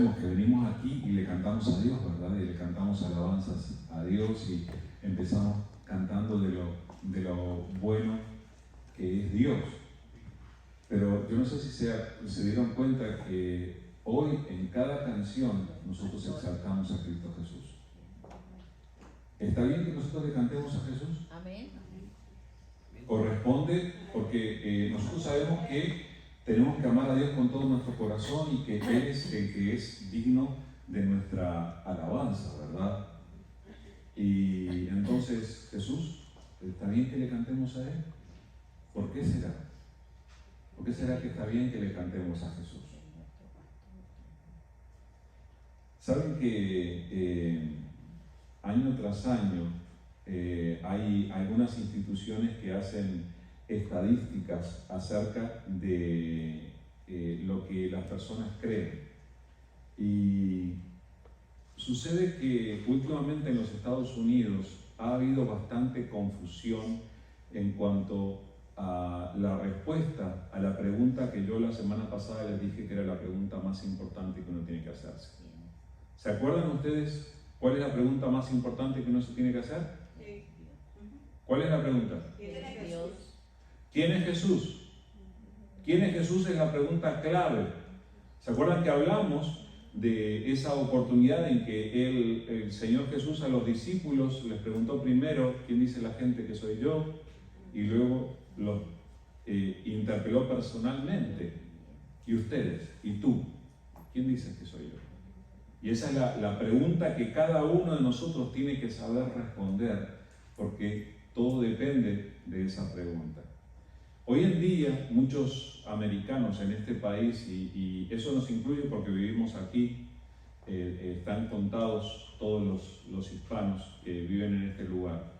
Que venimos aquí y le cantamos a Dios, ¿verdad? Y le cantamos alabanzas a Dios y empezamos cantando de lo bueno que es Dios. Pero yo no sé si se dieron cuenta que hoy en cada canción nosotros exaltamos a Cristo Jesús. ¿Está bien que nosotros le cantemos a Jesús? Amén. Corresponde porque nosotros sabemos que tenemos que amar a Dios con todo nuestro corazón y que Él es el que es digno de nuestra alabanza, ¿verdad? Y entonces, Jesús, ¿está bien que le cantemos a Él? ¿Por qué será? ¿Por qué será que está bien que le cantemos a Jesús? Saben que año tras año hay algunas instituciones que hacen estadísticas acerca de lo que las personas creen. Y sucede que últimamente en los Estados Unidos ha habido bastante confusión en cuanto a la respuesta a la pregunta que yo la semana pasada les dije que era la pregunta más importante que uno tiene que hacerse. ¿Se acuerdan ustedes cuál es la pregunta más importante que uno se tiene que hacer? Sí. ¿Cuál es la pregunta? ¿Quién es Dios? ¿Quién es Jesús? ¿Quién es Jesús? Es la pregunta clave. ¿Se acuerdan que hablamos de esa oportunidad en que el Señor Jesús a los discípulos les preguntó primero quién dice la gente que soy yo? Y luego los interpeló personalmente. ¿Y ustedes? ¿Y tú? ¿Quién dices que soy yo? Y esa es la pregunta que cada uno de nosotros tiene que saber responder, porque todo depende de esa pregunta. Hoy en día muchos americanos en este país, y eso nos incluye porque vivimos aquí, están contados todos los hispanos que viven en este lugar,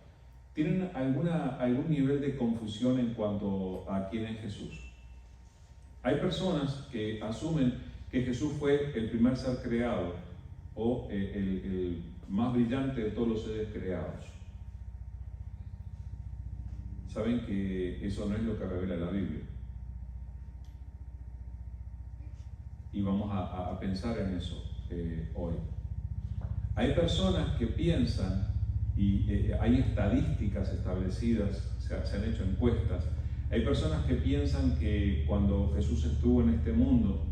tienen algún nivel de confusión en cuanto a quién es Jesús. Hay personas que asumen que Jesús fue el primer ser creado o el más brillante de todos los seres creados. Saben que eso no es lo que revela la Biblia. Y vamos a pensar en eso hoy. Hay personas que piensan, y hay estadísticas establecidas, se han hecho encuestas, hay personas que piensan que cuando Jesús estuvo en este mundo,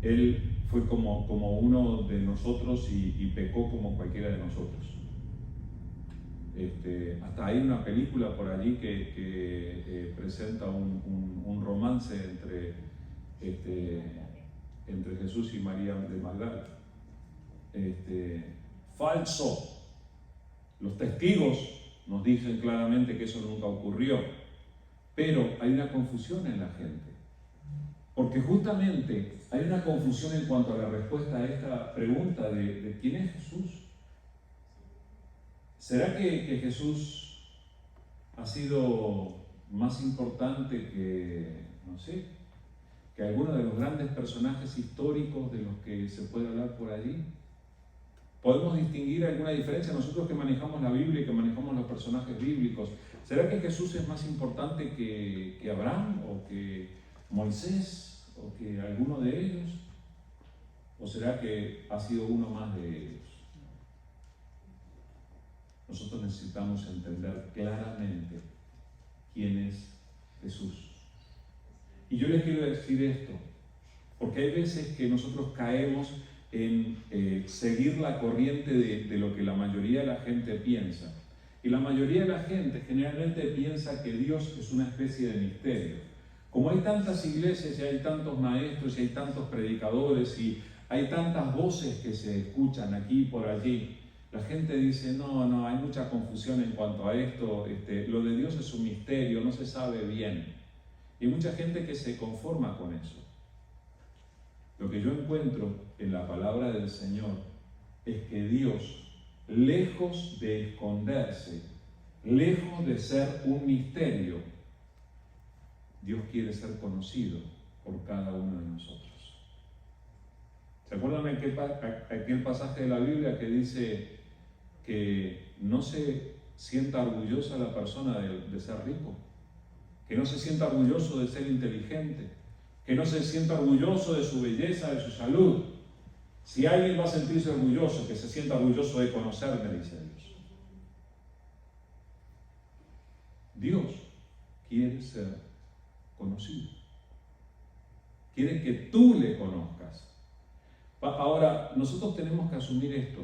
Él fue como uno de nosotros y pecó como cualquiera de nosotros. Hasta hay una película por allí que presenta un romance entre Jesús y María de Magdala. Falso. Los testigos nos dicen claramente que eso nunca ocurrió, pero hay una confusión en la gente, porque justamente hay una confusión en cuanto a la respuesta a esta pregunta de ¿quién es Jesús? ¿Será que Jesús ha sido más importante que, no sé, que alguno de los grandes personajes históricos de los que se puede hablar por allí? ¿Podemos distinguir alguna diferencia nosotros que manejamos la Biblia y que manejamos los personajes bíblicos? ¿Será que Jesús es más importante que Abraham o que Moisés o que alguno de ellos? ¿O será que ha sido uno más de ellos? Nosotros necesitamos entender claramente quién es Jesús. Y yo les quiero decir esto, porque hay veces que nosotros caemos en seguir la corriente de lo que la mayoría de la gente piensa. Y la mayoría de la gente generalmente piensa que Dios es una especie de misterio. Como hay tantas iglesias y hay tantos maestros y hay tantos predicadores y hay tantas voces que se escuchan aquí y por allí, la gente dice, no, hay mucha confusión en cuanto a esto, lo de Dios es un misterio, no se sabe bien. Y hay mucha gente que se conforma con eso. Lo que yo encuentro en la palabra del Señor es que Dios, lejos de esconderse, lejos de ser un misterio, Dios quiere ser conocido por cada uno de nosotros. ¿Se acuerdan de aquel pasaje de la Biblia que dice que no se sienta orgullosa la persona de ser rico? Que no se sienta orgulloso de ser inteligente, que no se sienta orgulloso de su belleza, de su salud, Si alguien va a sentirse orgulloso, que se sienta orgulloso de conocerme, dice Dios. Dios quiere ser conocido. Quiere que tú le conozcas. Ahora, nosotros tenemos que asumir esto.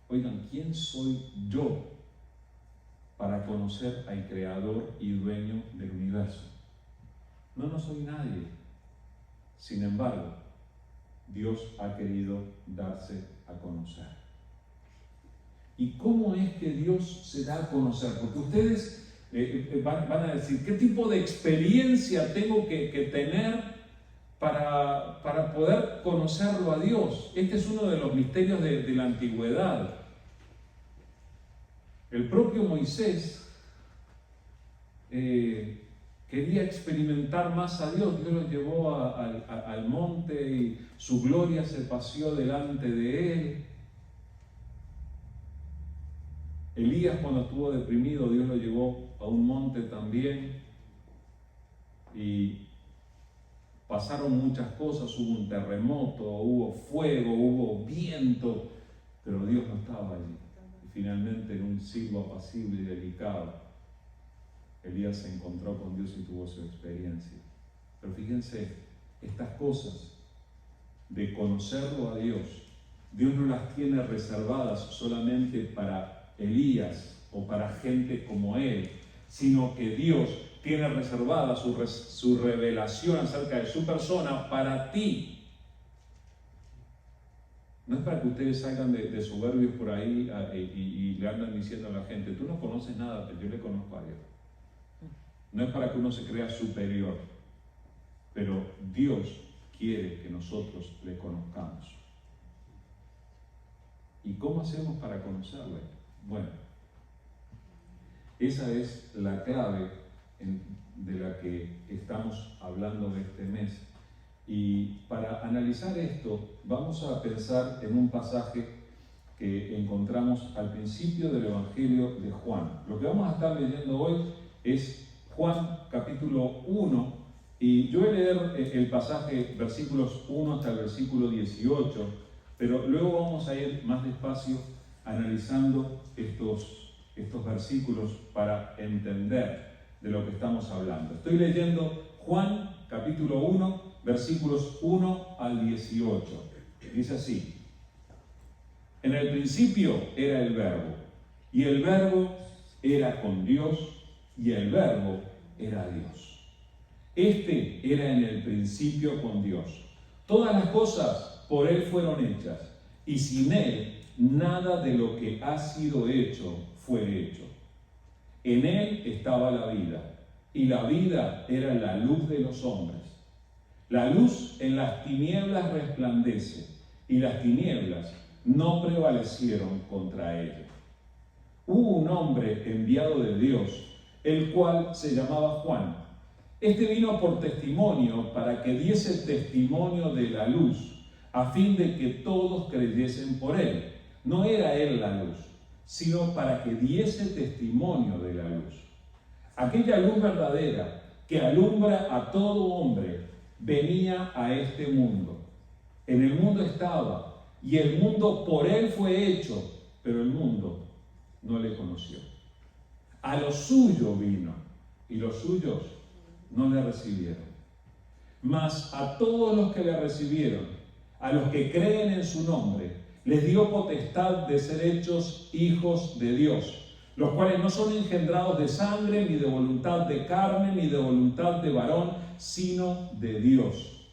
Oigan, ¿quién soy yo para conocer al Creador y Dueño del universo? No soy nadie. Sin embargo, Dios ha querido darse a conocer. ¿Y cómo es que Dios se da a conocer? Porque ustedes van a decir, ¿qué tipo de experiencia tengo que tener para poder conocerlo a Dios? Este es uno de los misterios de la antigüedad. El propio Moisés quería experimentar más a Dios. Dios lo llevó al monte y su gloria se paseó delante de él. Elías, cuando estuvo deprimido, Dios lo llevó a un monte también y pasaron muchas cosas. Hubo un terremoto, hubo fuego, hubo viento, pero Dios no estaba allí. Y finalmente, en un silbo apacible y delicado, Elías se encontró con Dios y tuvo su experiencia. Pero fíjense, estas cosas de conocerlo a Dios, Dios no las tiene reservadas solamente para Elías o para gente como él, sino que Dios tiene reservada su revelación acerca de su persona para ti. No es para que ustedes salgan de soberbios por ahí y le andan diciendo a la gente, tú no conoces nada, pero yo le conozco a Dios. No es para que uno se crea superior, pero Dios quiere que nosotros le conozcamos. ¿Y cómo hacemos para conocerle? Bueno, esa es la clave de la que estamos hablando de este mes. Y para analizar esto, vamos a pensar en un pasaje que encontramos al principio del Evangelio de Juan. Lo que vamos a estar leyendo hoy es Juan capítulo 1, y yo voy a leer el pasaje versículos 1 hasta el versículo 18, pero luego vamos a ir más despacio analizando estos versículos para entender de lo que estamos hablando. Estoy leyendo Juan capítulo 1, versículos 1 al 18. Dice así: en el principio era el Verbo, y el Verbo era con Dios, y el Verbo era Dios. Este era en el principio con Dios. Todas las cosas por Él fueron hechas, y sin Él nada de lo que ha sido hecho fue hecho. En Él estaba la vida, y la vida era la luz de los hombres. La luz en las tinieblas resplandece, y las tinieblas no prevalecieron contra ella. Hubo un hombre enviado de Dios, el cual se llamaba Juan. Este vino por testimonio, para que diese testimonio de la luz, a fin de que todos creyesen por él. No era él la luz, sino para que diese testimonio de la luz. Aquella luz verdadera que alumbra a todo hombre venía a este mundo. En el mundo estaba, y el mundo por él fue hecho, pero el mundo no le conoció. A lo suyo vino, y los suyos no le recibieron. Mas a todos los que le recibieron, a los que creen en su nombre, les dio potestad de ser hechos hijos de Dios, los cuales no son engendrados de sangre, ni de voluntad de carne, ni de voluntad de varón, sino de Dios.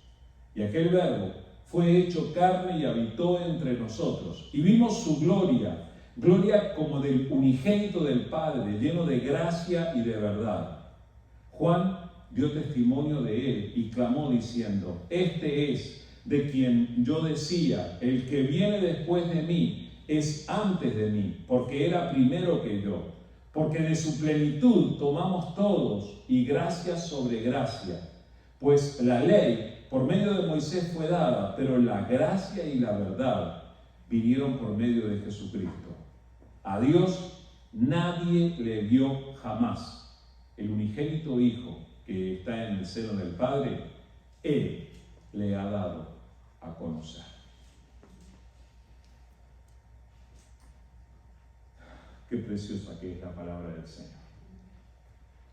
Y aquel Verbo fue hecho carne y habitó entre nosotros, y vimos su gloria, gloria como del unigénito del Padre, lleno de gracia y de verdad. Juan dio testimonio de él y clamó diciendo: este es de quien yo decía, el que viene después de mí es antes de mí, porque era primero que yo. Porque de su plenitud tomamos todos, y gracia sobre gracia. Pues la ley por medio de Moisés fue dada, pero la gracia y la verdad vinieron por medio de Jesucristo. A Dios nadie le vio jamás. El unigénito Hijo que está en el seno del Padre, Él le ha dado a conocer. qué preciosa que es la palabra del Señor.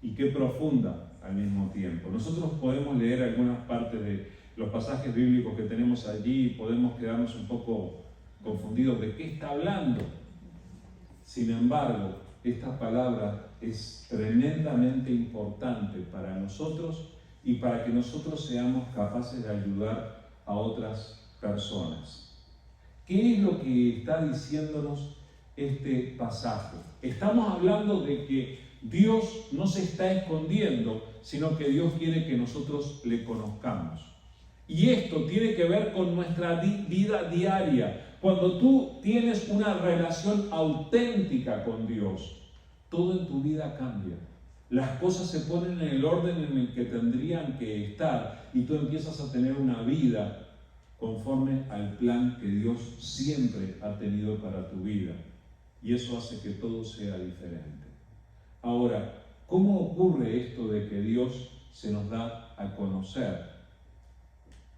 Y qué profunda al mismo tiempo. Nosotros podemos leer algunas partes de los pasajes bíblicos que tenemos allí y podemos quedarnos un poco confundidos de qué está hablando. Sin embargo, esta palabra es tremendamente importante para nosotros y para que nosotros seamos capaces de ayudar a otras personas. ¿Qué es lo que está diciéndonos este pasaje? Estamos hablando de que Dios no se está escondiendo, sino que Dios quiere que nosotros le conozcamos. Y esto tiene que ver con nuestra vida diaria. Cuando tú tienes una relación auténtica con Dios, todo en tu vida cambia. Las cosas se ponen en el orden en el que tendrían que estar y tú empiezas a tener una vida conforme al plan que Dios siempre ha tenido para tu vida. Y eso hace que todo sea diferente. Ahora, ¿cómo ocurre esto de que Dios se nos da a conocer?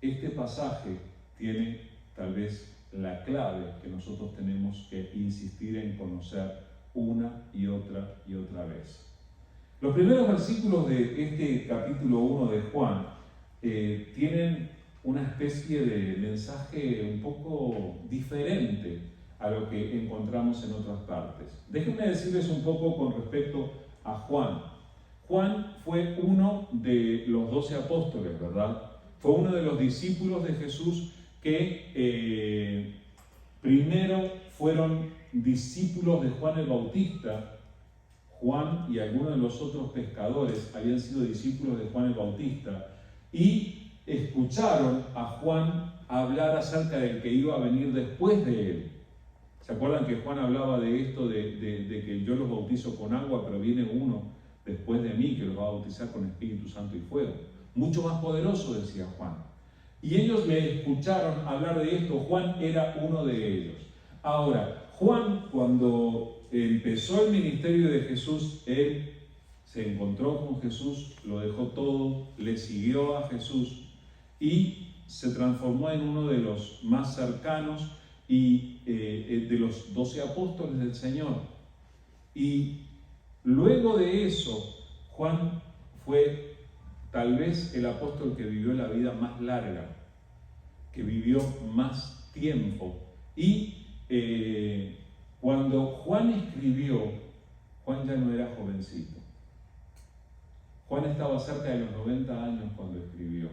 Este pasaje tiene tal vez la clave que nosotros tenemos que insistir en conocer una y otra vez. Los primeros versículos de este capítulo 1 de Juan tienen una especie de mensaje un poco diferente a lo que encontramos en otras partes. Déjenme decirles un poco con respecto a Juan. Juan fue uno de los 12 apóstoles, ¿verdad? Fue uno de los discípulos de Jesús que primero fueron discípulos de Juan el Bautista. Juan y algunos de los otros pescadores habían sido discípulos de Juan el Bautista y escucharon a Juan hablar acerca del que iba a venir después de él. ¿Se acuerdan que Juan hablaba de esto, de que yo los bautizo con agua, pero viene uno después de mí que los va a bautizar con Espíritu Santo y fuego? Mucho más poderoso, decía Juan. Y ellos le escucharon hablar de esto. Juan era uno de ellos. Ahora, Juan, cuando empezó el ministerio de Jesús, él se encontró con Jesús, lo dejó todo, le siguió a Jesús y se transformó en uno de los más cercanos y de los 12 apóstoles del Señor. Y luego de eso, Juan fue tal vez el apóstol que vivió la vida más larga, que vivió más tiempo. Y cuando Juan escribió, Juan ya no era jovencito. Juan estaba cerca de los 90 años cuando escribió.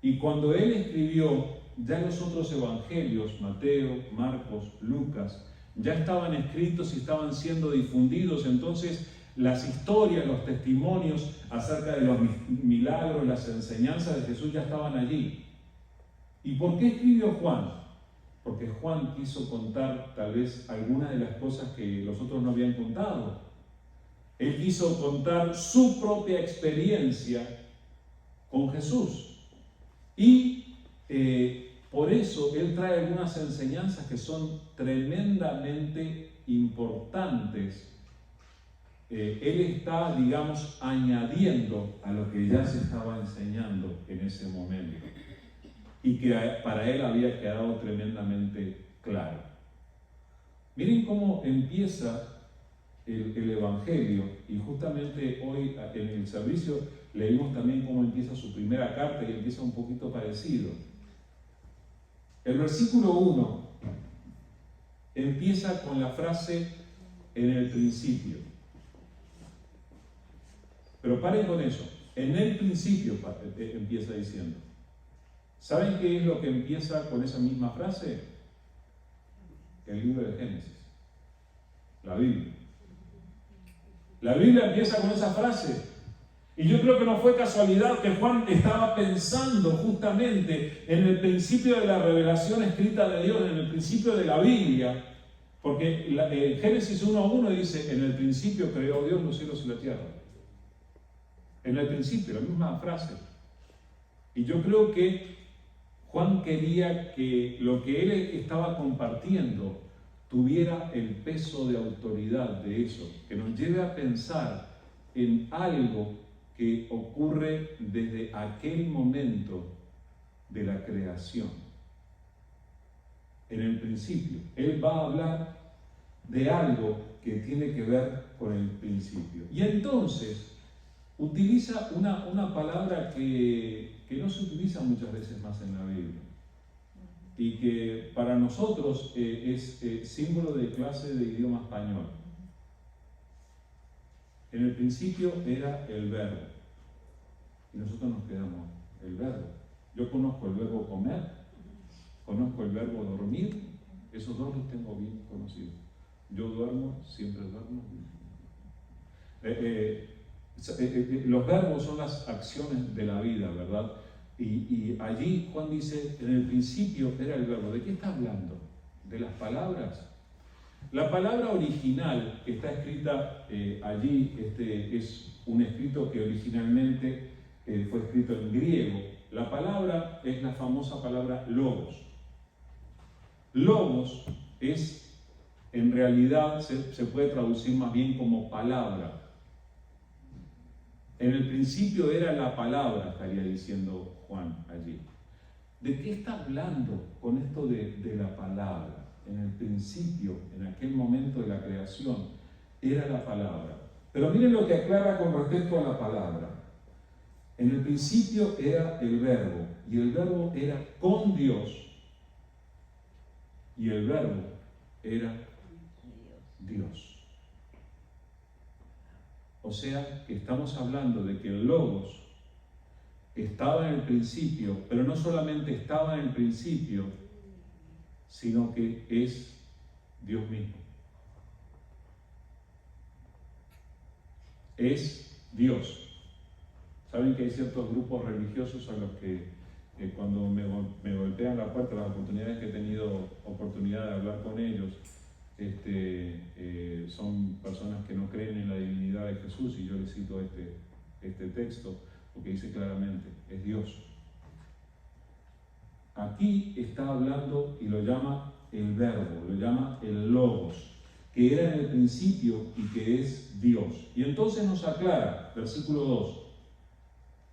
Y cuando él escribió, ya los otros evangelios, Mateo, Marcos, Lucas, ya estaban escritos y estaban siendo difundidos. Entonces las historias, los testimonios acerca de los milagros, las enseñanzas de Jesús ya estaban allí. ¿Y por qué escribió Juan? Porque Juan quiso contar tal vez algunas de las cosas que los otros no habían contado. Él quiso contar su propia experiencia con Jesús. Y por eso él trae algunas enseñanzas que son tremendamente importantes. Él está, digamos, añadiendo a lo que ya se estaba enseñando en ese momento y que para él había quedado tremendamente claro. Miren cómo empieza el Evangelio, y justamente hoy en el servicio leímos también cómo empieza su primera carta y empieza un poquito parecido. El versículo 1 empieza con la frase en el principio. Pero paren con eso. En el principio empieza diciendo. ¿Saben qué es lo que empieza con esa misma frase? El libro de Génesis. La Biblia. La Biblia empieza con esa frase. Y yo creo que no fue casualidad que Juan estaba pensando justamente en el principio de la revelación escrita de Dios, en el principio de la Biblia. Porque en Génesis 1:1 dice, en el principio creó Dios los cielos y la tierra. En el principio, la misma frase. Y yo creo que Juan quería que lo que él estaba compartiendo tuviera el peso de autoridad de eso, que nos lleve a pensar en algo que ocurre desde aquel momento de la creación. En el principio, él va a hablar de algo que tiene que ver con el principio. Y entonces utiliza una palabra que no se utiliza muchas veces más en la Biblia y que para nosotros es símbolo de clase de idioma español. En el principio era el verbo y nosotros nos quedamos el verbo. Yo conozco el verbo comer, conozco el verbo dormir, esos dos los tengo bien conocidos. Yo duermo, siempre duermo. Los verbos son las acciones de la vida, ¿verdad? Y allí Juan dice, en el principio era el verbo. ¿De qué está hablando? ¿De las palabras? La palabra original que está escrita allí es un escrito que originalmente fue escrito en griego. La palabra es la famosa palabra logos. Logos es, en realidad, se puede traducir más bien como palabra. En el principio era la palabra, estaría diciendo Juan allí. ¿De qué está hablando con esto de la palabra? En el principio, en aquel momento de la creación, era la palabra. Pero miren lo que aclara con respecto a la palabra. En el principio era el verbo, y el verbo era con Dios, y el verbo era Dios. O sea, que estamos hablando de que el Logos estaba en el principio, pero no solamente estaba en el principio, sino que es Dios mismo. Es Dios. Saben que hay ciertos grupos religiosos a los que cuando me golpean la puerta, las oportunidades que he tenido oportunidad de hablar con ellos, son personas que no creen en la divinidad de Jesús, y yo les cito este texto porque dice claramente, es Dios. Aquí está hablando y lo llama el verbo, lo llama el logos, que era en el principio y que es Dios. Y entonces nos aclara, versículo 2,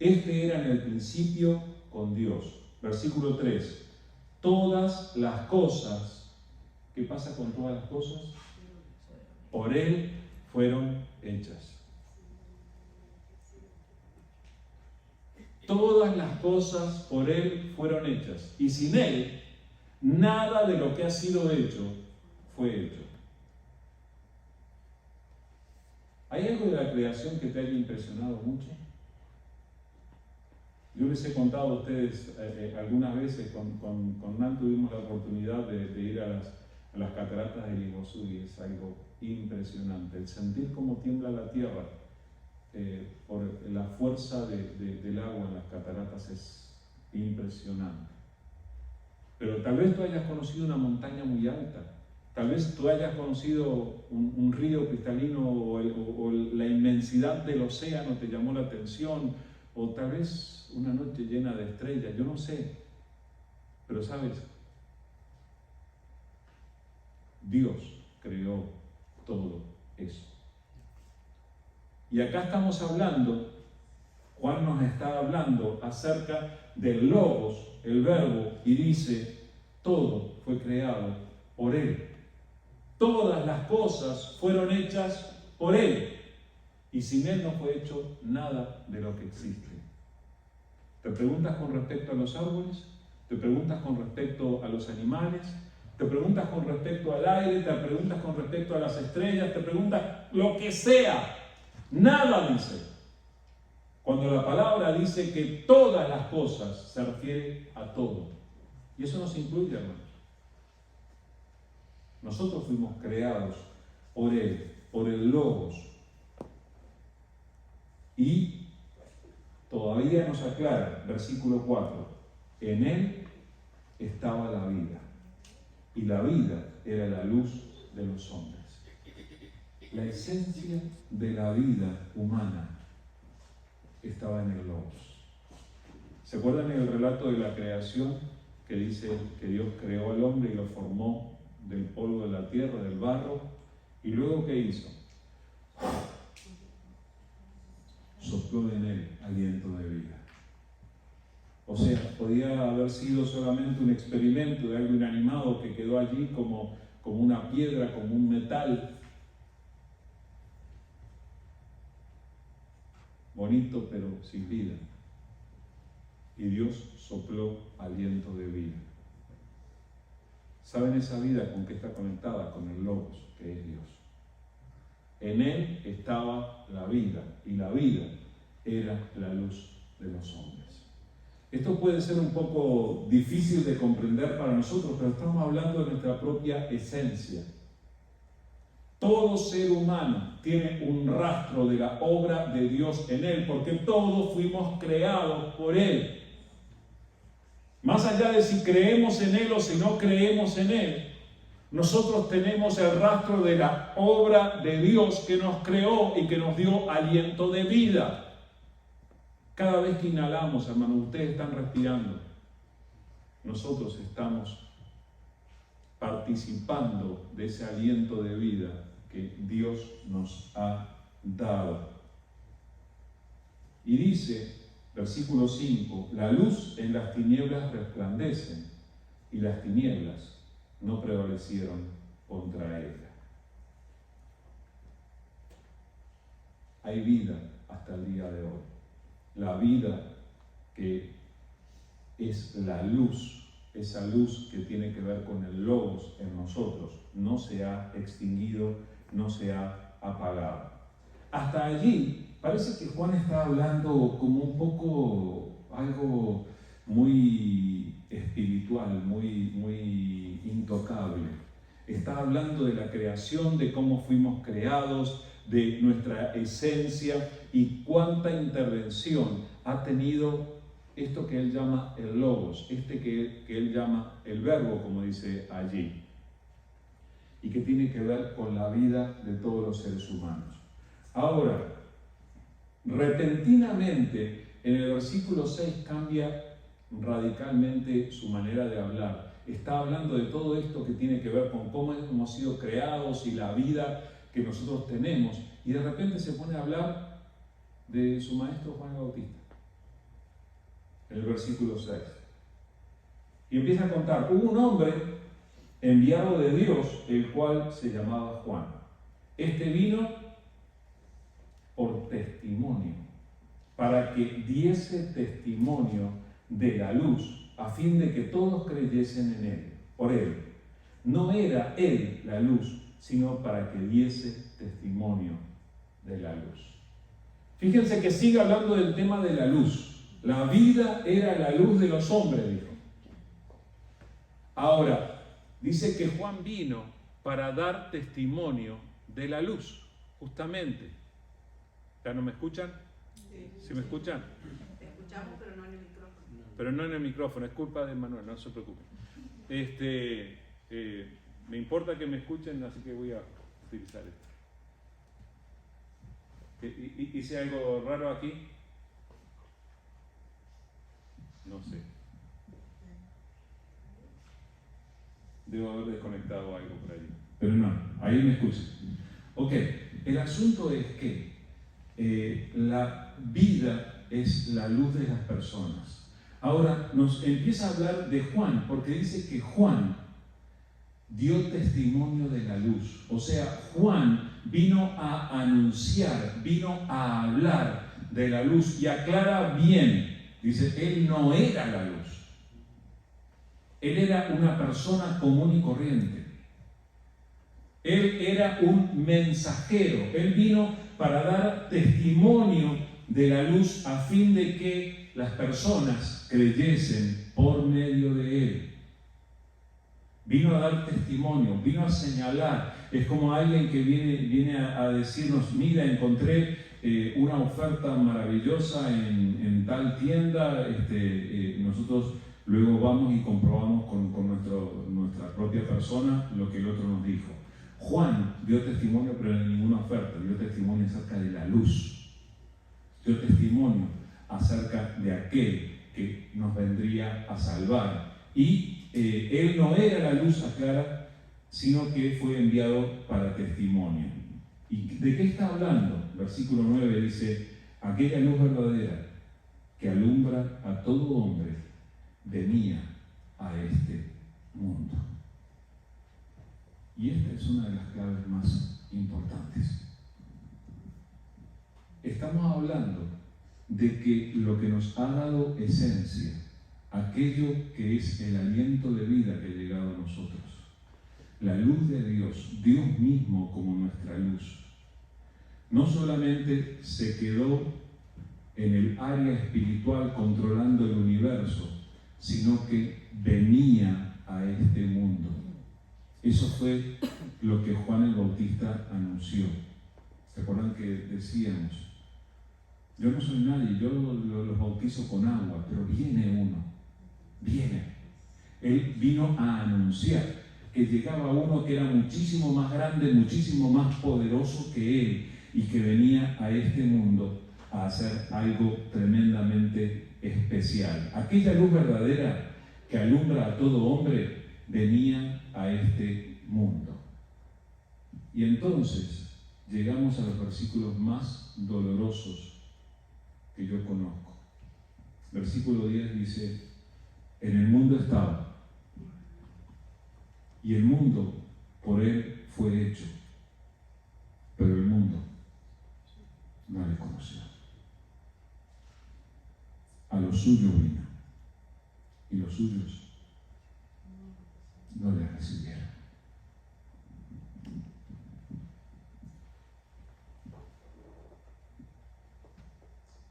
este era en el principio con Dios. Versículo 3, todas las cosas, ¿qué pasa con todas las cosas? Por Él fueron hechas. Todas las cosas por Él fueron hechas, y sin Él, nada de lo que ha sido hecho fue hecho. ¿Hay algo de la creación que te haya impresionado mucho? Yo les he contado a ustedes algunas veces, con Nan tuvimos la oportunidad de ir a las cataratas del Iguazú, y es algo impresionante. El sentir cómo tiembla la tierra por la fuerza del agua en las cataratas es impresionante. Pero tal vez tú hayas conocido una montaña muy alta, tal vez tú hayas conocido un río cristalino, o la inmensidad del océano te llamó la atención, o tal vez una noche llena de estrellas, yo no sé. Pero sabes, Dios creó todo eso. Y acá estamos hablando, Juan nos está hablando acerca del logos, el verbo, y dice, todo fue creado por Él. Todas las cosas fueron hechas por Él. Y sin Él no fue hecho nada de lo que existe. ¿Te preguntas con respecto a los árboles? ¿Te preguntas con respecto a los animales? ¿Te preguntas con respecto al aire? ¿Te preguntas con respecto a las estrellas? ¿Te preguntas lo que sea? Nada dice. Cuando la palabra dice que todas las cosas, se refiere a todo. Y eso nos incluye, hermanos. Nosotros fuimos creados por Él, por el Logos. Y todavía nos aclara, versículo 4, en Él estaba la vida, y la vida era la luz de los hombres. La esencia de la vida humana estaba en el Logos. ¿Se acuerdan en el relato de la creación que dice que Dios creó al hombre y lo formó del polvo de la tierra, del barro? ¿Y luego qué hizo? Sopló en él aliento de vida. O sea, podía haber sido solamente un experimento de algo inanimado que quedó allí como como una piedra, como un metal. Bonito, pero sin vida. Y Dios sopló aliento de vida. ¿Saben esa vida con qué está conectada? Con el Logos, que es Dios. En Él estaba la vida, y la vida era la luz de los hombres. Esto puede ser un poco difícil de comprender para nosotros, pero estamos hablando de nuestra propia esencia. Todo ser humano tiene un rastro de la obra de Dios en él, porque todos fuimos creados por Él. Más allá de si creemos en Él o si no creemos en Él, nosotros tenemos el rastro de la obra de Dios que nos creó y que nos dio aliento de vida. Cada vez que inhalamos, hermanos, ustedes están respirando. Nosotros estamos participando de ese aliento de vida que Dios nos ha dado. Y dice, versículo 5, la luz en las tinieblas resplandece, y las tinieblas no prevalecieron contra ella. Hay vida hasta el día de hoy. La vida que es la luz, esa luz que tiene que ver con el Logos en nosotros, no se ha extinguido, no se ha apagado. Hasta allí parece que Juan está hablando como un poco algo muy espiritual, muy intocable. Está hablando de la creación, de cómo fuimos creados, de nuestra esencia y cuánta intervención ha tenido esto que él llama el Logos, que él llama el Verbo, como dice allí, y que tiene que ver con la vida de todos los seres humanos. Ahora, repentinamente, en el versículo 6 cambia radicalmente su manera de hablar. Está hablando de todo esto que tiene que ver con cómo hemos sido creados y la vida que nosotros tenemos, y de repente se pone a hablar de su maestro Juan el Bautista, en el versículo 6. Y empieza a contar, hubo un hombre enviado de Dios, el cual se llamaba Juan. Este vino por testimonio, para que diese testimonio de la luz, a fin de que todos creyesen en él, por él. No era él la luz, sino para que diese testimonio de la luz. Fíjense que sigue hablando del tema de la luz. La vida era la luz de los hombres, dijo. Ahora, dice que Juan vino para dar testimonio de la luz, justamente. ¿Ya no me escuchan? ¿Sí me escuchan? Te escuchamos, pero no en el micrófono. Pero no en el micrófono, es culpa de Manuel, no se preocupen. Me importa que me escuchen, así que voy a utilizar esto. ¿Hice algo raro aquí? No sé. Debo haber desconectado algo por ahí. Pero no, ahí me escuchan. Ok, el asunto es que la vida es la luz de las personas. Ahora nos empieza a hablar de Juan, porque dice que Juan dio testimonio de la luz. O sea, Juan vino a anunciar, vino a hablar de la luz y aclara bien. Dice, él no era la luz. Él era una persona común y corriente. Él era un mensajero. Él vino para dar testimonio de la luz a fin de que las personas creyesen por medio de él. Vino a dar testimonio, vino a señalar. Es como alguien que viene a decirnos, mira, encontré una oferta maravillosa en tal tienda. Nosotros luego vamos y comprobamos con nuestra propia persona lo que el otro nos dijo. Juan dio testimonio, pero en ninguna oferta. Dio testimonio acerca de la luz. Dio testimonio acerca de aquel que nos vendría a salvar. Y él no era la luz, aclara, sino que fue enviado para testimonio. ¿Y de qué está hablando? Versículo 9 dice, aquella luz verdadera que alumbra a todo hombre venía a este mundo. Y esta es una de las claves más importantes. Estamos hablando de que lo que nos ha dado esencia, aquello que es el aliento de vida que ha llegado a nosotros, la luz de Dios, Dios mismo como nuestra luz, no solamente se quedó en el área espiritual controlando el universo, sino que venía a este mundo. Eso fue lo que Juan el Bautista anunció. ¿Se acuerdan que decíamos? Yo no soy nadie, yo los bautizo con agua, pero viene uno, viene. Él vino a anunciar que llegaba uno que era muchísimo más grande, muchísimo más poderoso que él y que venía a este mundo a hacer algo tremendamente especial. Aquella luz verdadera que alumbra a todo hombre venía a este mundo. Y entonces llegamos a los versículos más dolorosos que yo conozco. Versículo 10 dice: en el mundo estaba, y el mundo por él fue hecho, pero el mundo no le conoció. A los suyos vino, y los suyos no le recibieron.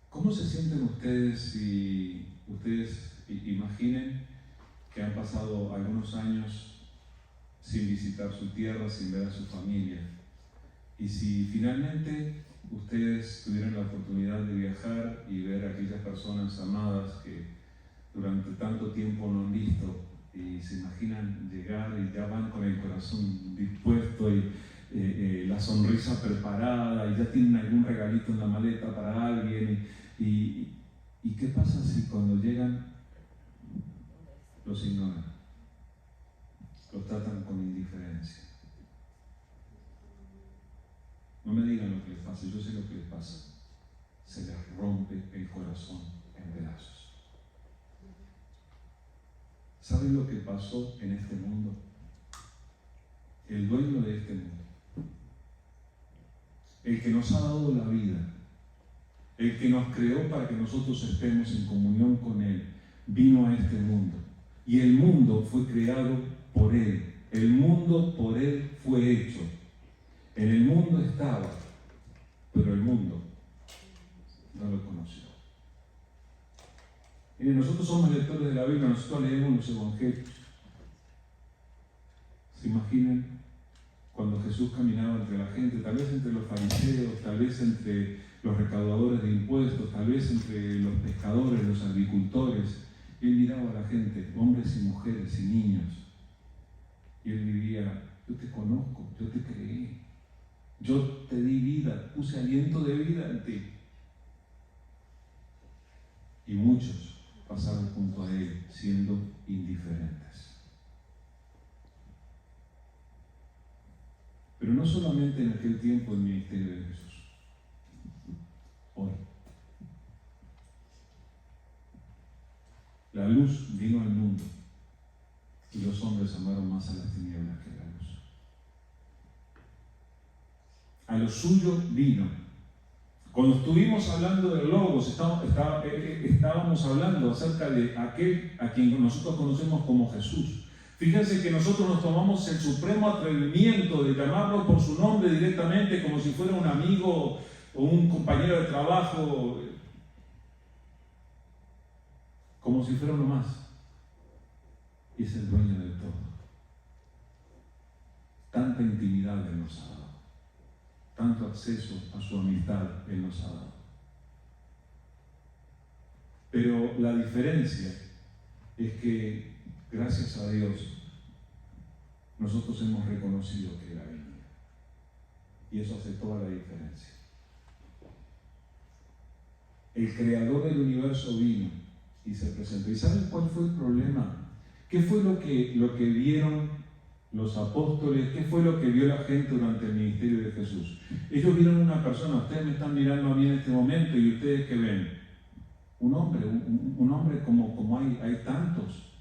¿Cómo se sienten ustedes si ustedes imaginen que han pasado algunos años sin visitar su tierra, sin ver a su familia? Y si finalmente ustedes tuvieran la oportunidad de viajar y ver a aquellas personas amadas que durante tanto tiempo no han visto, y se imaginan llegar y ya van con el corazón dispuesto y la sonrisa preparada y ya tienen algún regalito en la maleta para alguien, y ¿qué pasa si cuando llegan los ignoran? Los tratan con indiferencia. No me digan lo que les pasa, yo sé lo que les pasa. Se les rompe el corazón en pedazos. ¿Saben lo que pasó en este mundo? El dueño de este mundo, el que nos ha dado la vida, el que nos creó para que nosotros estemos en comunión con Él, vino a este mundo. Y el mundo fue creado por Él. El mundo por Él fue hecho. En el mundo estaba, pero el mundo no lo conoció. Miren, nosotros somos lectores de la Biblia, nosotros leemos los evangelios. ¿Se imaginan cuando Jesús caminaba entre la gente, tal vez entre los fariseos, tal vez entre los recaudadores de impuestos, tal vez entre los pescadores, los agricultores? Y él miraba a la gente, hombres y mujeres y niños, y él diría: yo te conozco, yo te creé, yo te di vida, puse aliento de vida en ti. Y muchos pasaron junto a él siendo indiferentes. Pero no solamente en aquel tiempo del ministerio de Jesús. Hoy. La luz vino al mundo y los hombres amaron más a las tinieblas que a la luz. A lo suyo vino. Cuando estuvimos hablando del Logos, estábamos hablando acerca de aquel a quien nosotros conocemos como Jesús. Fíjense que nosotros nos tomamos el supremo atrevimiento de llamarlo por su nombre directamente, como si fuera un amigo o un compañero de trabajo, como si fuera uno más. Y es el dueño de todo. Tanta intimidad Él nos ha dado, tanto acceso a su amistad Él nos ha dado. Pero la diferencia es que, gracias a Dios, nosotros hemos reconocido que Él ha venido. Y eso hace toda la diferencia. El creador del universo vino y se presentó. ¿Y saben cuál fue el problema? ¿Qué fue lo que vieron los apóstoles? ¿Qué fue lo que vio la gente durante el ministerio de Jesús? Ellos vieron una persona. Ustedes me están mirando a mí en este momento, y ustedes, ¿qué ven? Un hombre como hay tantos.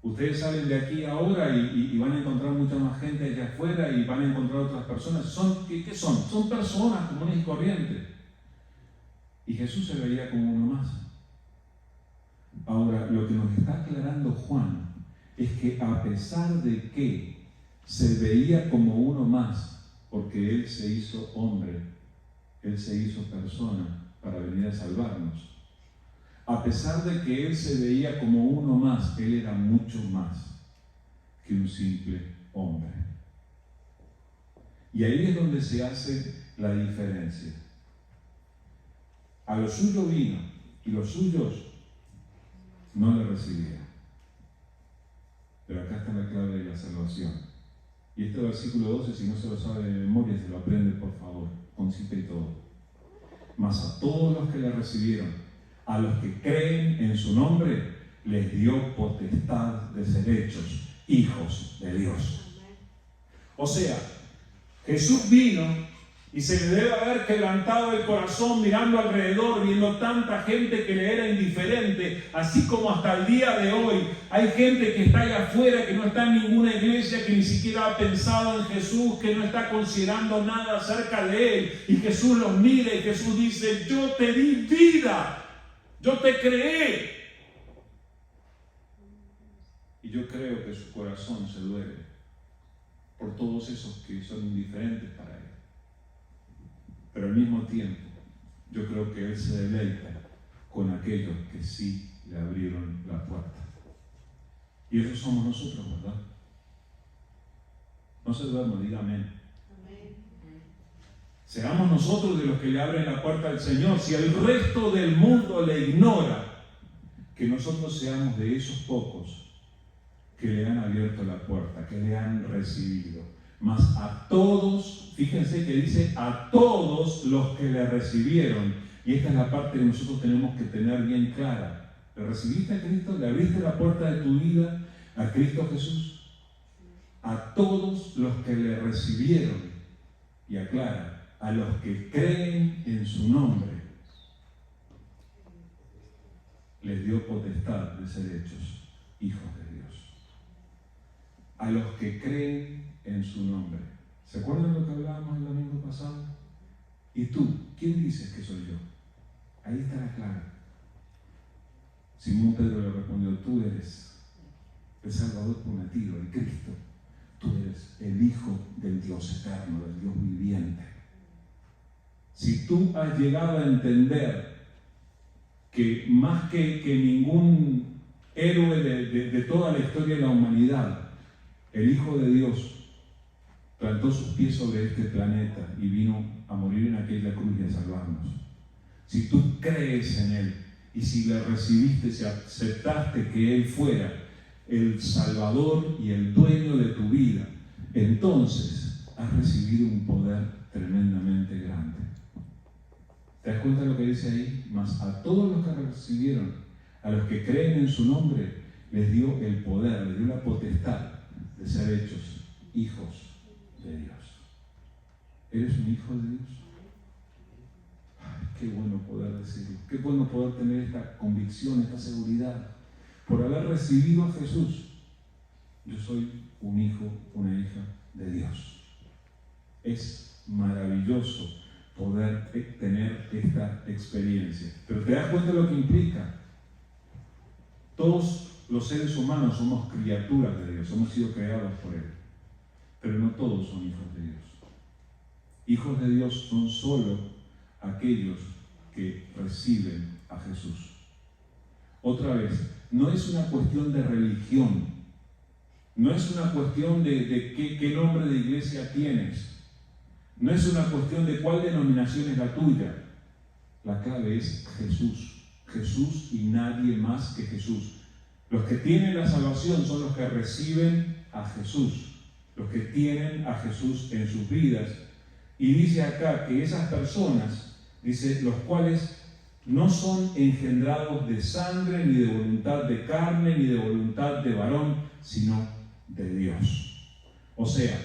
Ustedes salen de aquí ahora y van a encontrar mucha más gente allá afuera y van a encontrar otras personas. ¿Qué son? Son personas comunes y corrientes. Y Jesús se veía como uno más. Ahora, lo que nos está aclarando Juan es que a pesar de que se veía como uno más, porque Él se hizo hombre, Él se hizo persona para venir a salvarnos, a pesar de que Él se veía como uno más, Él era mucho más que un simple hombre. Y ahí es donde se hace la diferencia. A lo suyo vino y los suyos no le recibieron. Pero acá está la clave de la salvación. Y este versículo 12, si no se lo sabe de memoria, se lo aprende por favor, con cita y todo. Mas a todos los que le recibieron, a los que creen en su nombre, les dio potestad de ser hechos hijos de Dios. O sea, Jesús vino y se le debe haber quebrantado el corazón mirando alrededor, viendo tanta gente que le era indiferente, así como hasta el día de hoy hay gente que está allá afuera, que no está en ninguna iglesia, que ni siquiera ha pensado en Jesús, que no está considerando nada acerca de Él, y Jesús los mira y Jesús dice: yo te di vida, yo te creé. Y yo creo que su corazón se duele por todos esos que son indiferentes para Él. Pero al mismo tiempo, yo creo que Él se deleita con aquellos que sí le abrieron la puerta. Y esos somos nosotros, ¿verdad? No se duerma, diga amén. Seamos nosotros de los que le abren la puerta al Señor. Si el resto del mundo le ignora, que nosotros seamos de esos pocos que le han abierto la puerta, que le han recibido. Mas a todos, fíjense que dice a todos los que le recibieron, y esta es la parte que nosotros tenemos que tener bien clara. ¿Le recibiste a Cristo? ¿Le abriste la puerta de tu vida a Cristo Jesús? A todos los que le recibieron, y aclara, a los que creen en su nombre, les dio potestad de ser hechos hijos de Dios. A los que creen en su nombre. ¿Se acuerdan lo que hablábamos el domingo pasado? ¿Y tú? ¿Quién dices que soy yo? Ahí está la clave. Simón Pedro le respondió: tú eres el Salvador prometido, el Cristo. Tú eres el Hijo del Dios eterno, del Dios viviente. Si tú has llegado a entender que más que ningún héroe de toda la historia de la humanidad, el Hijo de Dios plantó sus pies sobre este planeta y vino a morir en aquella cruz y a salvarnos. Si tú crees en Él y si le recibiste, si aceptaste que Él fuera el Salvador y el dueño de tu vida, entonces has recibido un poder tremendamente grande. ¿Te das cuenta de lo que dice ahí? Mas a todos los que recibieron, a los que creen en su nombre, les dio el poder, les dio la potestad de ser hechos hijos de Dios. ¿Eres un hijo de Dios? Ay, qué bueno poder decirlo. Qué bueno poder tener esta convicción, esta seguridad. Por haber recibido a Jesús, yo soy un hijo, una hija de Dios. Es maravilloso poder tener esta experiencia. Pero ¿te das cuenta de lo que implica? Todos los seres humanos somos criaturas de Dios, hemos sido creados por Él. Pero no todos son hijos de Dios. Hijos de Dios son solo aquellos que reciben a Jesús. Otra vez, no es una cuestión de religión, no es una cuestión de qué nombre de iglesia tienes, no es una cuestión de cuál denominación es la tuya. La clave es Jesús, Jesús y nadie más que Jesús. Los que tienen la salvación son los que reciben a Jesús, los que tienen a Jesús en sus vidas. Y dice acá que esas personas, dice, los cuales no son engendrados de sangre, ni de voluntad de carne, ni de voluntad de varón, sino de Dios. O sea,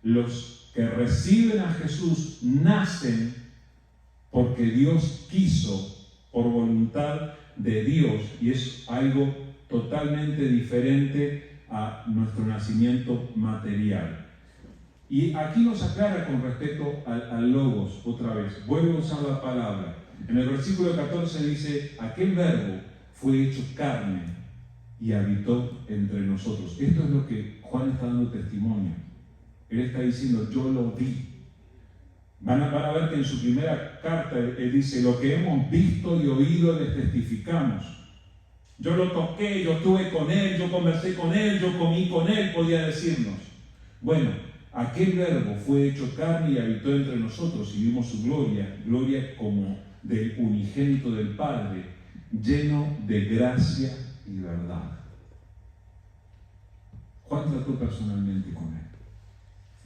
los que reciben a Jesús nacen porque Dios quiso, por voluntad de Dios, y es algo totalmente diferente a nuestro nacimiento material. Y aquí nos aclara con respecto al logos, otra vez. Vuelvo a usar la palabra. En el versículo 14 dice, aquel verbo fue hecho carne y habitó entre nosotros. Esto es lo que Juan está dando testimonio. Él está diciendo, yo lo vi. Van a ver que en su primera carta él dice, lo que hemos visto y oído les testificamos. Yo lo toqué, yo estuve con él, yo conversé con él, yo comí con él, podía decirnos. Bueno, aquel verbo fue hecho carne y habitó entre nosotros y vimos su gloria, gloria como del unigénito del Padre, lleno de gracia y verdad. Juan trató personalmente con él.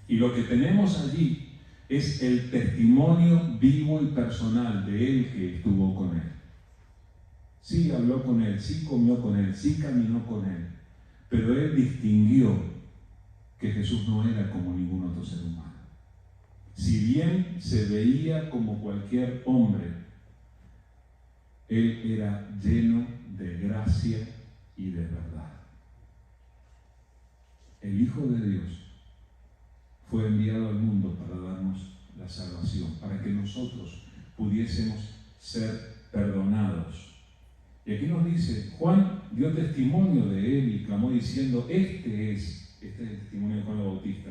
Y lo que tenemos allí es el testimonio vivo y personal de él que estuvo con él. Sí habló con él, sí comió con él, sí caminó con él, pero él distinguió que Jesús no era como ningún otro ser humano. Si bien se veía como cualquier hombre, él era lleno de gracia y de verdad. El Hijo de Dios fue enviado al mundo para darnos la salvación, para que nosotros pudiésemos ser perdonados. Y aquí nos dice, Juan dio testimonio de él y clamó diciendo, este es el testimonio de Juan el Bautista,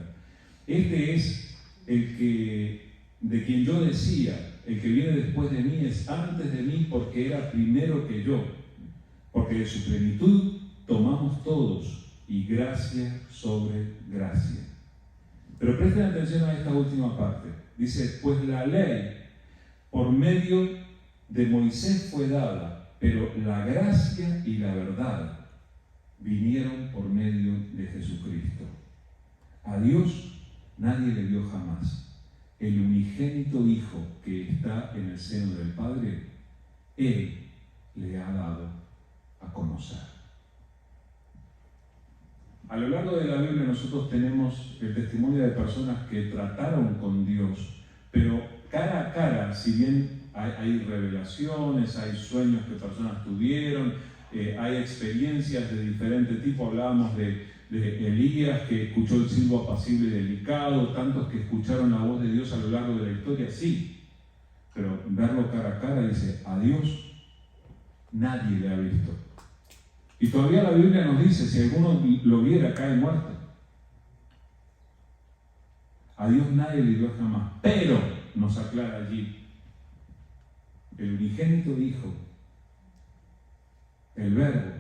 este es de quien yo decía, el que viene después de mí es antes de mí porque era primero que yo, porque de su plenitud tomamos todos y gracia sobre gracia. Pero presten atención a esta última parte. Dice, pues la ley por medio de Moisés fue dada, pero la gracia y la verdad vinieron por medio de Jesucristo. A Dios nadie le dio jamás. El unigénito Hijo que está en el seno del Padre, Él le ha dado a conocer. A lo largo de la Biblia nosotros tenemos el testimonio de personas que trataron con Dios, pero cara a cara, si bien hay revelaciones, hay sueños que personas tuvieron, hay experiencias de diferente tipo. Hablábamos de Elías, que escuchó el silbo apacible y delicado, tantos que escucharon la voz de Dios a lo largo de la historia, sí, pero verlo cara a cara, dice, a Dios nadie le ha visto. Y todavía la Biblia nos dice, si alguno lo viera, cae muerto. A Dios nadie le dio jamás, pero nos aclara allí, el unigénito Hijo, el Verbo,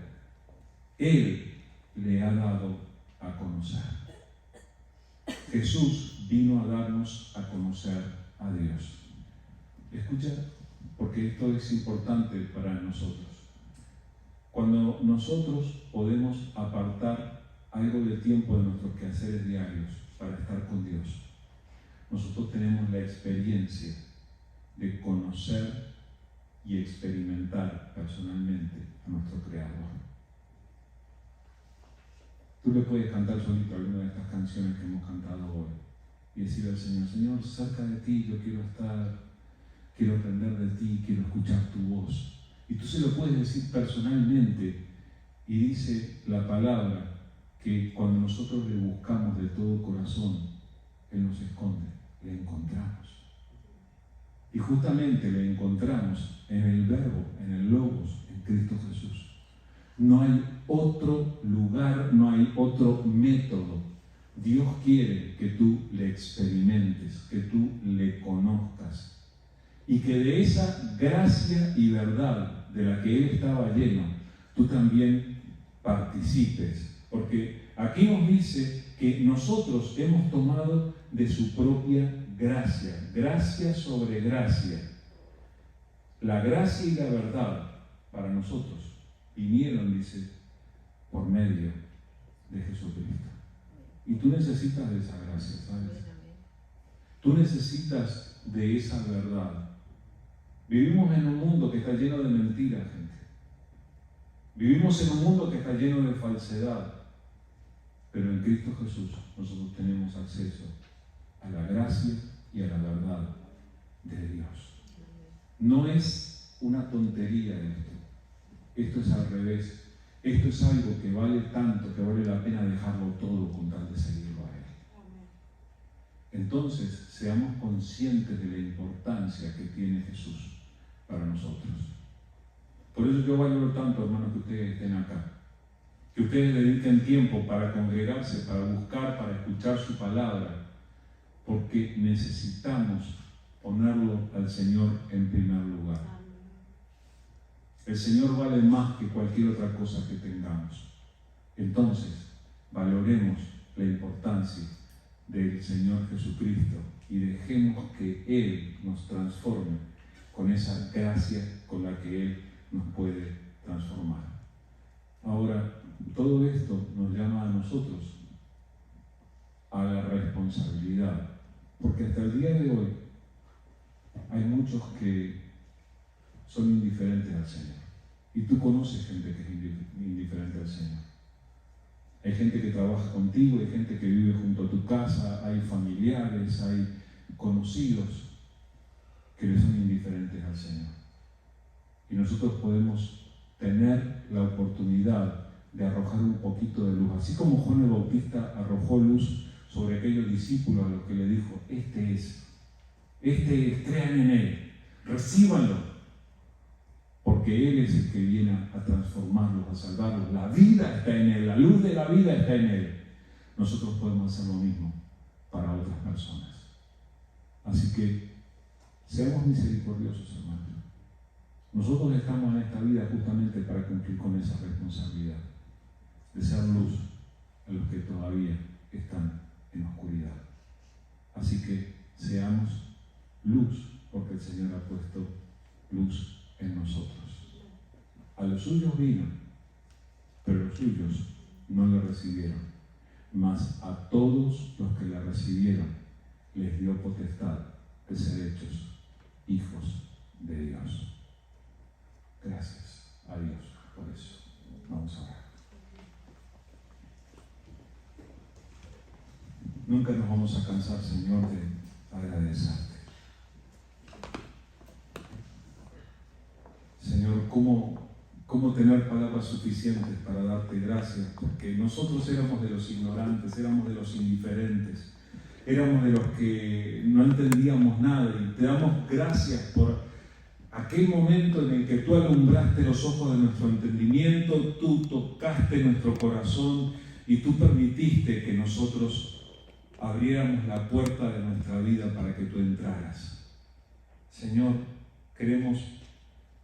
Él le ha dado a conocer. Jesús vino a darnos a conocer a Dios. Escucha, porque esto es importante para nosotros. Cuando nosotros podemos apartar algo de tiempo de nuestros quehaceres diarios para estar con Dios, nosotros tenemos la experiencia de conocer y experimentar personalmente a nuestro Creador. Tú le puedes cantar solito alguna de estas canciones que hemos cantado hoy y decirle al Señor, Señor, cerca de ti yo quiero estar, quiero aprender de ti, quiero escuchar tu voz. Y tú se lo puedes decir personalmente, y dice la palabra que cuando nosotros le buscamos de todo corazón, Él nos esconde, le encontramos. Y justamente le encontramos en el Verbo, en el Logos, en Cristo Jesús. No hay otro lugar, no hay otro método. Dios quiere que tú le experimentes, que tú le conozcas. Y que de esa gracia y verdad de la que Él estaba lleno, tú también participes. Porque aquí nos dice que nosotros hemos tomado de su propia gracia, gracia sobre gracia. La gracia y la verdad para nosotros vinieron, dice, por medio de Jesucristo. Y tú necesitas de esa gracia, ¿sabes? Tú necesitas de esa verdad. Vivimos en un mundo que está lleno de mentiras, gente. Vivimos en un mundo que está lleno de falsedad. Pero en Cristo Jesús nosotros tenemos acceso a la gracia y a la verdad de Dios. No es una tontería esto. Esto es al revés. Esto es algo que vale tanto, que vale la pena dejarlo todo con tal de seguirlo a Él. entonces seamos conscientes de la importancia que tiene Jesús para nosotros. Por eso yo valoro tanto, hermanos, que ustedes estén acá, que ustedes dediquen tiempo para congregarse, para buscar, para escuchar su palabra, porque necesitamos ponerlo al Señor en primer lugar. El Señor vale más que cualquier otra cosa que tengamos. Entonces, valoremos la importancia del Señor Jesucristo y dejemos que Él nos transforme con esa gracia con la que Él nos puede transformar. Ahora, todo esto nos llama a nosotros a la responsabilidad, porque hasta el día de hoy hay muchos que son indiferentes al Señor. Y tú conoces gente que es indiferente al Señor. Hay gente que trabaja contigo, hay gente que vive junto a tu casa, hay familiares, hay conocidos que le son indiferentes al Señor. Y nosotros podemos tener la oportunidad de arrojar un poquito de luz. Así como Juan el Bautista arrojó luz sobre aquellos discípulos a los que le dijo, este es, crean en Él, recíbanlo, porque Él es el que viene a transformarlos, a salvarlos. La vida está en Él, la luz de la vida está en Él. Nosotros podemos hacer lo mismo para otras personas. Así que seamos misericordiosos, hermanos. Nosotros estamos en esta vida justamente para cumplir con esa responsabilidad de ser luz a los que todavía están en oscuridad. Así que seamos luz, porque el Señor ha puesto luz en nosotros. A los suyos vino, pero los suyos no le recibieron. Mas a todos los que la recibieron les dio potestad de ser hechos hijos de Dios. Gracias a Dios por eso. Vamos a orar. Nunca nos vamos a cansar, Señor, de agradecerte. Señor, ¿cómo tener palabras suficientes para darte gracias? Porque nosotros éramos de los ignorantes, éramos de los indiferentes, éramos de los que no entendíamos nada, y te damos gracias por aquel momento en el que tú alumbraste los ojos de nuestro entendimiento, tú tocaste nuestro corazón y tú permitiste que nosotros abriéramos la puerta de nuestra vida para que tú entraras. Señor, queremos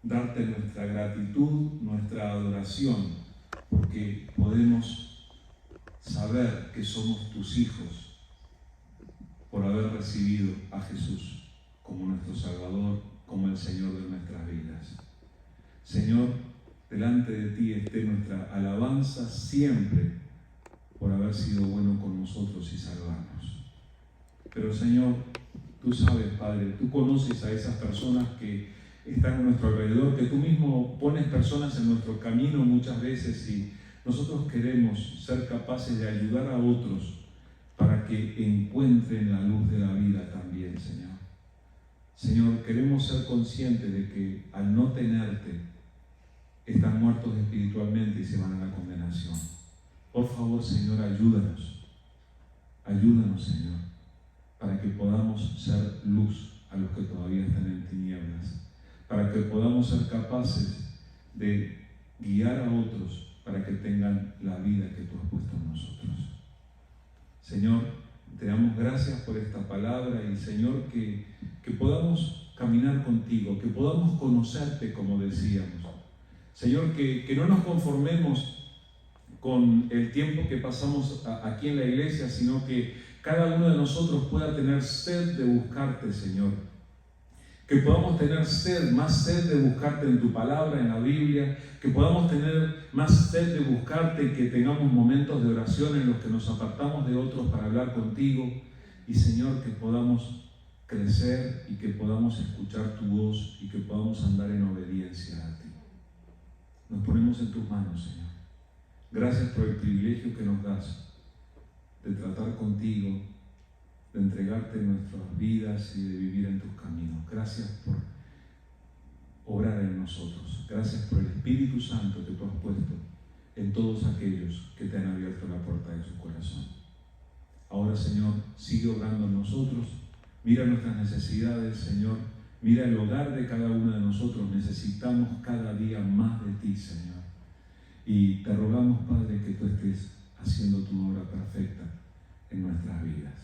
darte nuestra gratitud, nuestra adoración, porque podemos saber que somos tus hijos por haber recibido a Jesús como nuestro Salvador, como el Señor de nuestras vidas. Señor, delante de ti esté nuestra alabanza siempre por haber sido bueno con nosotros y salvarnos. Pero Señor, tú sabes, Padre, tú conoces a esas personas que están a nuestro alrededor, que tú mismo pones personas en nuestro camino muchas veces, y nosotros queremos ser capaces de ayudar a otros para que encuentren la luz de la vida también, Señor. Señor, queremos ser conscientes de que al no tenerte están muertos espiritualmente y se van a la condenación. Por favor, Señor, ayúdanos. Ayúdanos, Señor, para que podamos ser luz a los que todavía están en tinieblas, para que podamos ser capaces de guiar a otros para que tengan la vida que tú has puesto en nosotros. Señor, te damos gracias por esta palabra y, Señor, que podamos caminar contigo, que podamos conocerte como decíamos. Señor, que no nos conformemos con el tiempo que pasamos aquí en la iglesia, sino que cada uno de nosotros pueda tener sed de buscarte, Señor. Que podamos tener sed, más sed de buscarte en tu palabra, en la Biblia, que podamos tener más sed de buscarte y que tengamos momentos de oración en los que nos apartamos de otros para hablar contigo. Y, Señor, que podamos crecer y que podamos escuchar tu voz y que podamos andar en obediencia a ti. Nos ponemos en tus manos, Señor. Gracias por el privilegio que nos das de tratar contigo, de entregarte nuestras vidas y de vivir en tus caminos. Gracias por obrar en nosotros. Gracias por el Espíritu Santo que tú has puesto en todos aquellos que te han abierto la puerta de su corazón. Ahora, Señor, sigue obrando en nosotros. Mira nuestras necesidades, Señor. Mira el hogar de cada uno de nosotros. Necesitamos cada día más de ti, Señor. Y te rogamos, Padre, que tú estés haciendo tu obra perfecta en nuestras vidas.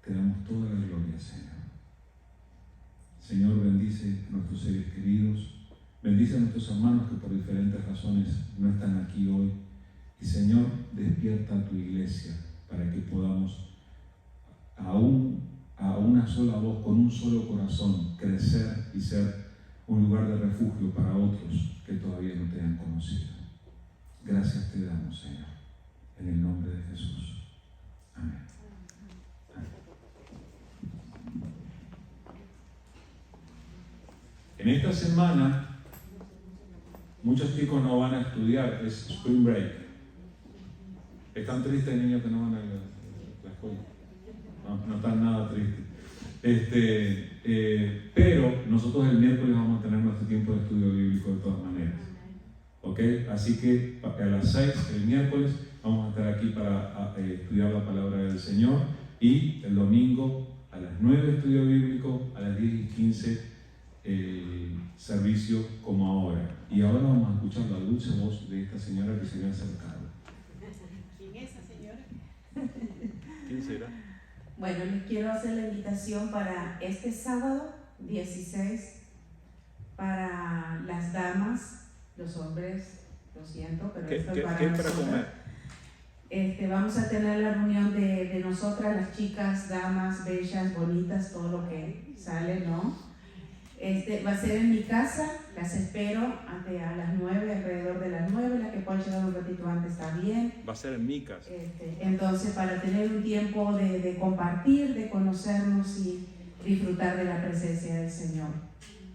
Te damos toda la gloria, Señor. Señor, bendice a nuestros seres queridos. Bendice a nuestros hermanos que por diferentes razones no están aquí hoy. Y, Señor, despierta a tu iglesia para que podamos a una sola voz, con un solo corazón, crecer y ser un lugar de refugio para otros que todavía no te han conocido. Gracias te damos, Señor, en el nombre de Jesús. Amén. En esta semana, muchos chicos no van a estudiar, es Spring Break. ¿Están tristes niños que no van a la escuela? No están nada tristes. Pero nosotros el miércoles vamos a tener nuestro tiempo de estudio bíblico de todas maneras. ¿Ok? Así que a las 6 el miércoles vamos a estar aquí para estudiar la palabra del Señor, y el domingo a las 9 estudio bíblico, a las 10:15 servicio como ahora. Y ahora vamos a escuchar la dulce voz de esta señora que se me ha acercado. ¿Quién es esa señora? ¿Quién será? Bueno, les quiero hacer la invitación para este sábado 16 para las damas, los hombres, lo siento, pero esto es para ¿Qué nosotras. para comer? Vamos a tener la reunión de nosotras, las chicas, damas, bellas, bonitas, todo lo que sale, ¿no? Va a ser en mi casa, las espero a las 9, alrededor de las 9, la que pueda llegar un ratito antes está bien. Va a ser en mi casa. Entonces, para tener un tiempo de compartir, de conocernos y disfrutar de la presencia del Señor.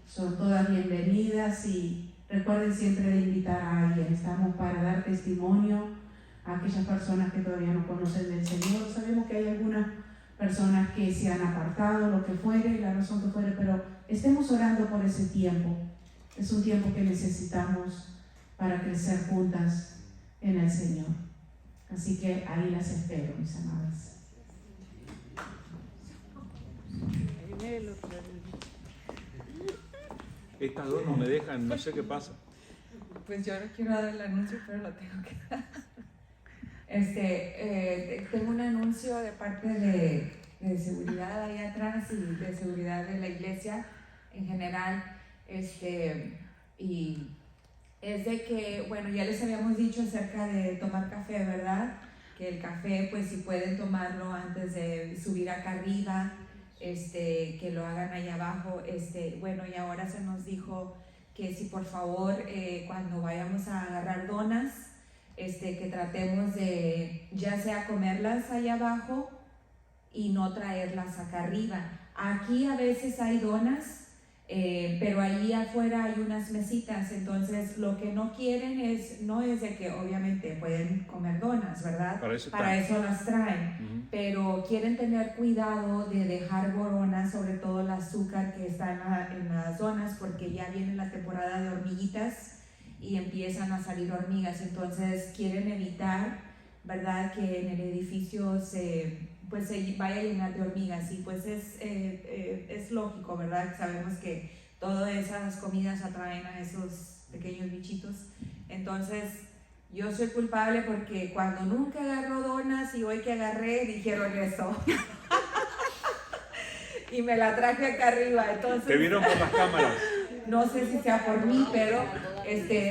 Son todas bienvenidas y recuerden siempre de invitar a alguien. Estamos para dar testimonio a aquellas personas que todavía no conocen del Señor. Sabemos que hay algunas personas que se han apartado, lo que fuere, la razón que fuere, pero estemos orando por ese tiempo. Es un tiempo que necesitamos para crecer juntas en el Señor. Así que ahí las espero, mis amadas. Estas dos no me dejan, no sé qué pasa. Pues yo no quiero dar el anuncio, pero lo tengo que dar. Tengo un anuncio de parte de seguridad ahí atrás y de seguridad de la iglesia en general, y es de que, bueno, ya les habíamos dicho acerca de tomar café, ¿verdad? Que el café, pues si pueden tomarlo antes de subir acá arriba, que lo hagan ahí abajo, bueno, y ahora se nos dijo que si por favor cuando vayamos a agarrar donas, que tratemos de ya sea comerlas allá abajo y no traerlas acá arriba. Aquí a veces hay donas, pero ahí afuera hay unas mesitas, entonces lo que no quieren no es de que obviamente pueden comer donas, ¿verdad? Para eso las traen, pero quieren tener cuidado de dejar boronas, sobre todo el azúcar que está en las donas, porque ya viene la temporada de hormiguitas y empiezan a salir hormigas, entonces quieren evitar, ¿verdad?, que en el edificio se vaya a llenar de hormigas, y pues es lógico, ¿verdad? Sabemos que todas esas comidas atraen a esos pequeños bichitos. Entonces yo soy culpable porque cuando nunca agarro donas y hoy que agarré dijeron eso y me la traje acá arriba. Entonces, ¿Te vieron por las cámaras? No sé si sea por mí, pero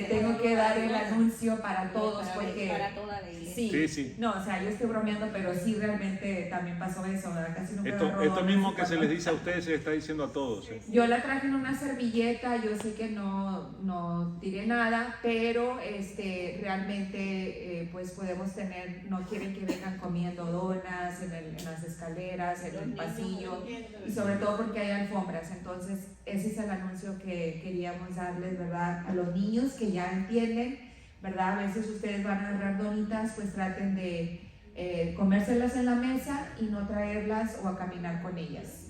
tengo que dar el anuncio para todos, porque para toda la iglesia. Sí. No, o sea, yo estoy bromeando, pero sí realmente también pasó eso, ¿verdad? Casi nunca agarro Esto donas mismo y que se cuando- les dice a ustedes se les está diciendo a todos. Yo la traje en una servilleta, yo sé que no tiré nada, pero realmente pues podemos tener, no quieren que vengan comiendo donas en las escaleras, en el pasillo, y sobre todo porque hay alfombras. Entonces ese es el anuncio que queríamos darles, ¿verdad? A los niños que ya entienden, ¿verdad? A veces ustedes van a agarrar donitas, pues traten de comérselas en la mesa y no traerlas o a caminar con ellas.